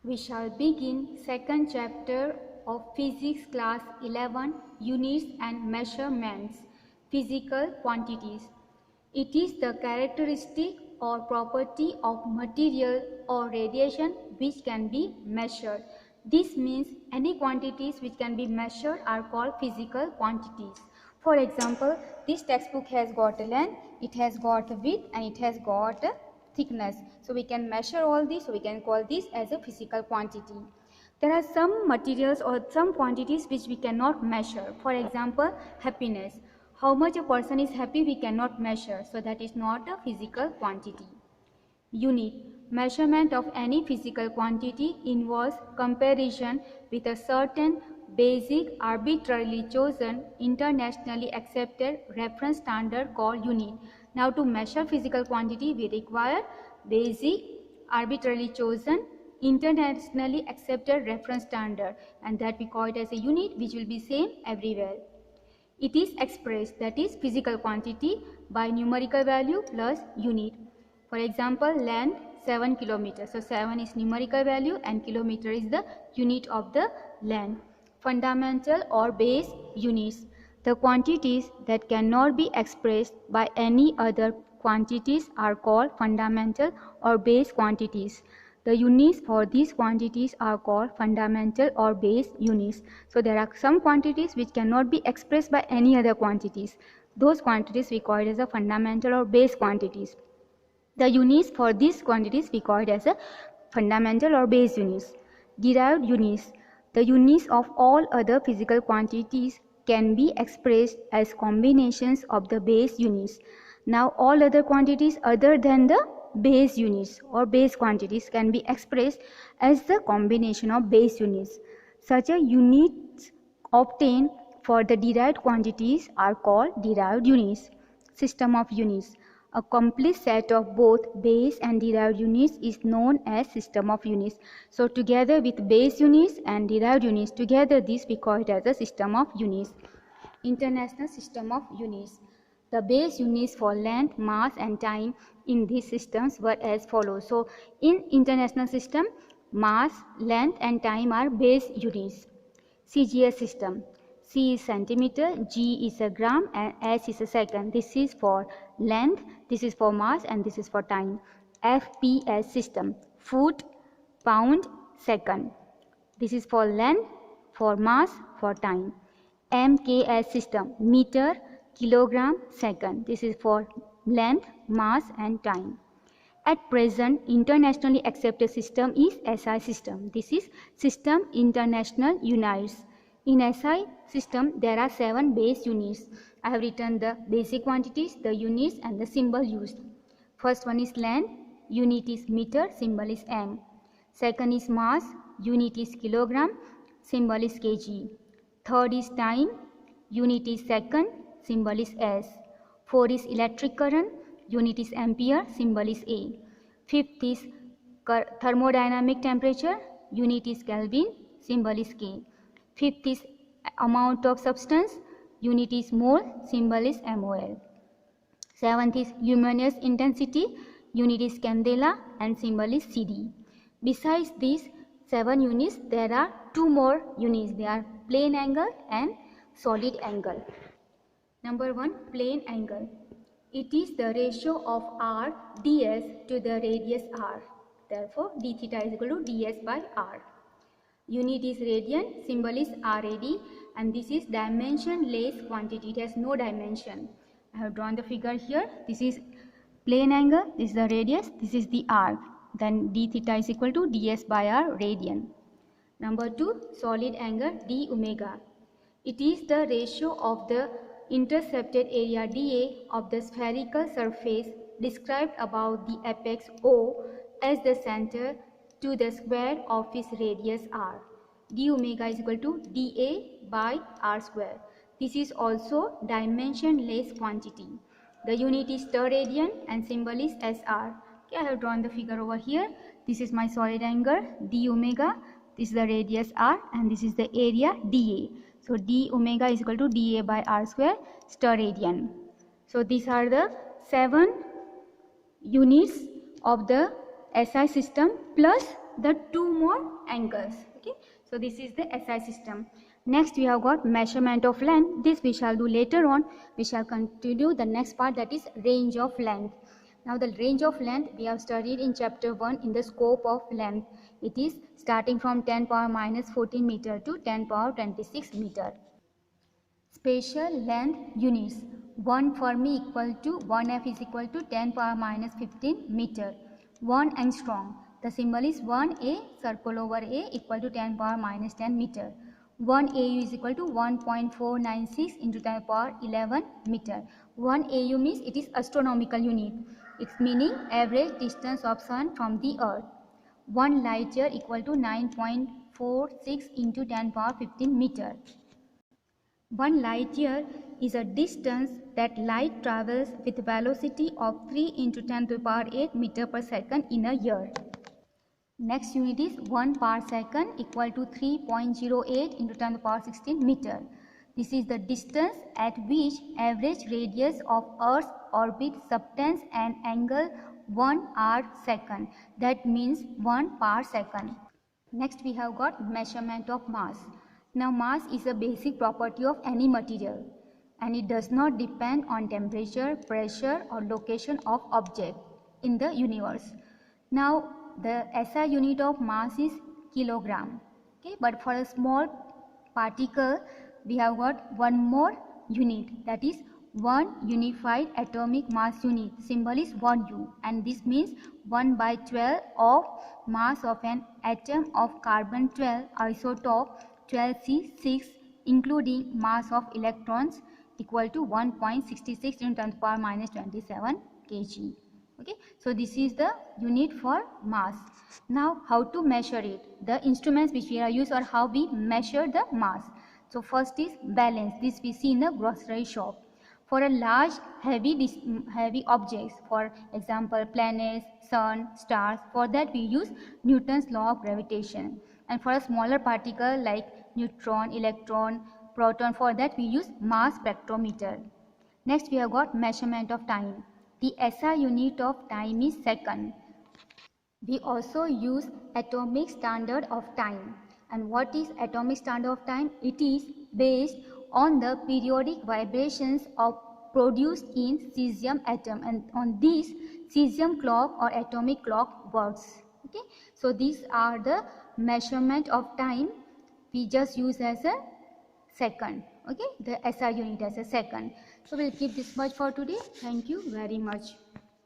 We shall begin second chapter of Physics class 11 Units and Measurements Physical Quantities. It is the characteristic or property of material or radiation which can be measured. This means any quantities which can be measured are called physical quantities. For example, this textbook has got a length, it has got a width and it has got a thickness. So we can measure all this, so we can call this as a physical quantity. There are some materials or some quantities which we cannot measure. For example, happiness. How much a person is happy we cannot measure, so that is not a physical quantity. Unit. Measurement of any physical quantity involves comparison with a certain basic, arbitrarily chosen, internationally accepted reference standard called unit. Now to measure physical quantity we require basic, arbitrarily chosen, internationally accepted reference standard, and that we call it as a unit which will be same everywhere. It is expressed, that is physical quantity, by numerical value plus unit. For example, length 7 kilometers. So 7 is numerical value and kilometer is the unit of the length. Fundamental or base units. The quantities that cannot be expressed by any other quantities are called fundamental or base quantities. The units for these quantities are called fundamental or base units. So there are some quantities which cannot be expressed by any other quantities. Those quantities we call it as a fundamental or base quantities. The units for these quantities we call it as a fundamental or base units. Derived units. The units of all other physical quantities can be expressed as combinations of the base units. Now all other quantities other than the base units or base quantities can be expressed as the combination of base units. Such a units obtained for the derived quantities are called derived units. System of units. A complete set of both base and derived units is known as system of units. So together with base units and derived units, together this we call it as a system of units. International system of units. The base units for length, mass and time in these systems were as follows. So in international system, mass, length and time are base units. CGS system. C is centimeter, G is a gram and S is a second. This is for length, this is for mass and this is for time. FPS system. Foot, pound, second. This is for length, for mass, for time. MKS system. Meter, kilogram, second. This is for length, mass and time. At present, internationally accepted system is SI system. This is System International Units. In SI system, there are 7 base units. I have written the basic quantities, the units and the symbol used. First one is length, unit is meter, symbol is M. Second is mass, unit is kilogram, symbol is kg. Third is time, unit is second, symbol is S. 4 is electric current, unit is ampere, symbol is A. Fifth is thermodynamic temperature, unit is Kelvin, symbol is K. Fifth is amount of substance, unit is mole, symbol is MOL. Seventh is luminous intensity, unit is candela and symbol is CD. Besides these 7 units, there are 2 more units. They are plane angle and solid angle. Number 1, plane angle. It is the ratio of r ds to the radius r. Therefore, d theta is equal to ds by r. Unit is radian, symbol is rad, and this is dimensionless quantity. It has no dimension. I have drawn the figure here. This is plane angle, this is the radius, this is the r. Then d theta is equal to ds by r radian. Number 2, solid angle d omega. It is the ratio of the intercepted area dA of the spherical surface described about the apex O as the center to the square of its radius r. D omega is equal to dA by r square. This is also dimensionless quantity. The unit is steradian and symbol is SR. Okay, I have drawn the figure over here. This is my solid angle d omega. This is the radius r and this is the area dA. So d omega is equal to dA by r square, steradian. So these are the 7 units of the SI system plus the 2 more angles. Okay, so this is the SI system. Next we have got measurement of length. This we shall do later on. We shall continue the next part, that is range of length. Now the range of length we have studied in chapter 1 in the scope of length. It is starting from 10 power minus 14 meter to 10 power 26 meter. Spatial length units. 1 Fermi equal to 1 F is equal to 10 power minus 15 meter. 1 angstrom. The symbol is 1 A circle over A equal to 10 power minus 10 meter. 1 AU is equal to 1.496 into 10 power 11 meter. 1 AU means it is astronomical unit. Its meaning average distance of sun from the earth. 1 light year equal to 9.46 into 10 power 15 meter. 1 light year is a distance that light travels with velocity of 3 into 10 to the power 8 meter per second in a year. Next unit is 1 parsecond equal to 3.08 into 10 to the power 16 meter. This is the distance at which average radius of Earth's orbit subtends an angle 1 arc-second. That means 1 parsecond. Next we have got measurement of mass. Now mass is a basic property of any material and it does not depend on temperature, pressure or location of object in the universe. Now the SI unit of mass is kilogram. Okay, but for a small particle we have got one more unit, that is 1 unified atomic mass unit. Symbol is 1U and this means 1 by 12 of mass of an atom of carbon 12 isotope 12C6 including mass of electrons equal to 1.66 into 10 to the power minus 27 kg. Okay, so this is the unit for mass. Now how to measure it? The instruments which we are used or how we measure the mass. So first is balance. This we see in the grocery shop. For a large heavy objects, for example planets, sun, stars, for that we use Newton's law of gravitation. And for a smaller particle like neutron, electron, proton, for that we use mass spectrometer. Next we have got measurement of time. The SI unit of time is second. We also use atomic standard of time. And what is atomic standard of time? It is based on the periodic vibrations of produced in cesium atom, and on this cesium clock or atomic clock works. Okay, so these are the measurement of time. We just use as a second. Okay, the SI unit as a second. So we'll keep this much for today. Thank you very much.